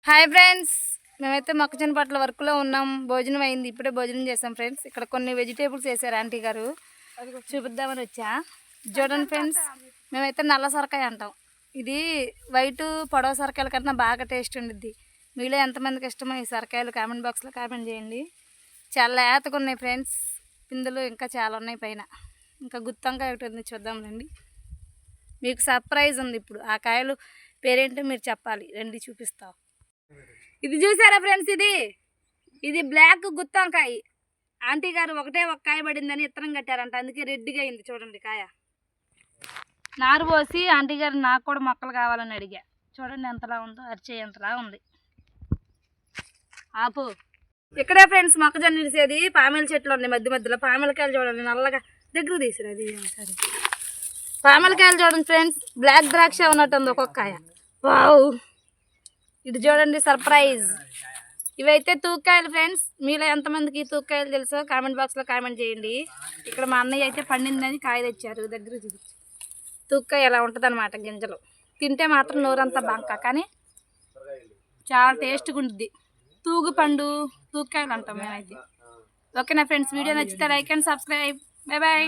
Hi friends, మేమైతే మొక్కజొన్న పట్ల వర్క్లో ఉన్నాం. భోజనం అయింది, ఇప్పుడే భోజనం చేసాం ఫ్రెండ్స్. ఇక్కడ కొన్ని వెజిటేబుల్స్ వేసారు ఆంటీ గారు, చూపిద్దామని వచ్చా. చూడండి ఫ్రెండ్స్, మేమైతే నల్ల సొరకాయ అంటాం. ఇది వైట్ పొడవ సొరకాయల కన్నా బాగా టేస్ట్ ఉండిద్ది. మీలో ఎంతమందికి ఇష్టమో ఈ సొరకాయలు కామెంట్ బాక్స్లో కామెంట్ చేయండి. చాలా లేతగా ఉన్నాయి ఫ్రెండ్స్, పిందులు ఇంకా చాలా ఉన్నాయి పైన. ఇంకా గుత్తంకాయ ఒకటి ఉంది, చూద్దాం రండి. మీకు సర్ప్రైజ్ ఉంది. ఇప్పుడు ఆ కాయలు పేరేంటో మీరు చెప్పాలి, రండి చూపిస్తాం. ఇది చూసారా ఫ్రెండ్స్, ఇది బ్లాక్ గుత్తంకాయ. ఆంటీ గారు ఒకటే ఒక కాయ పడిందని ఇత్తనం కట్టారంట, అందుకే రెడ్డిగా అయింది. చూడండి కాయ నారు పోసి ఆంటీ గారు నాకు కూడా మొక్కలు కావాలని అడిగా. చూడండి ఎంతలా ఉందో, అరిచే ఎంతలా ఉంది. ఆపు ఇక్కడే ఫ్రెండ్స్ మొక్కజొన్న ఇరిసేది. పామెల చెట్లు ఉన్నాయి మధ్య మధ్యలో. పామెలకాయలు చూడండి నల్లగా, దగ్గర తీసిరు. అది సరే, పామెలకాయలు చూడండి ఫ్రెండ్స్, బ్లాక్ ద్రాక్ష ఉన్నట్టుంది ఒక్కొక్క కాయ. వావ్, ఇది చూడండి సర్ప్రైజ్. ఇవైతే తూక్కాయలు ఫ్రెండ్స్. మీలో ఎంతమందికి తూక్కాయలు తెలుసో కామెంట్ బాక్స్లో కామెంట్ చేయండి. ఇక్కడ మా అన్నయ్య అయితే పండిందని కాయ తెచ్చారు, దగ్గర చూపించి. తూక్కాయ ఎలా ఉంటుంది అనమాట, గింజలు తింటే మాత్రం నోరంతా బంక, కానీ చాలా టేస్ట్గా ఉంటుంది. తూగు పండు తూక్కాయలు అంటాం మేమైతే. ఓకేనా ఫ్రెండ్స్, వీడియో నచ్చితే like and subscribe. Bye bye.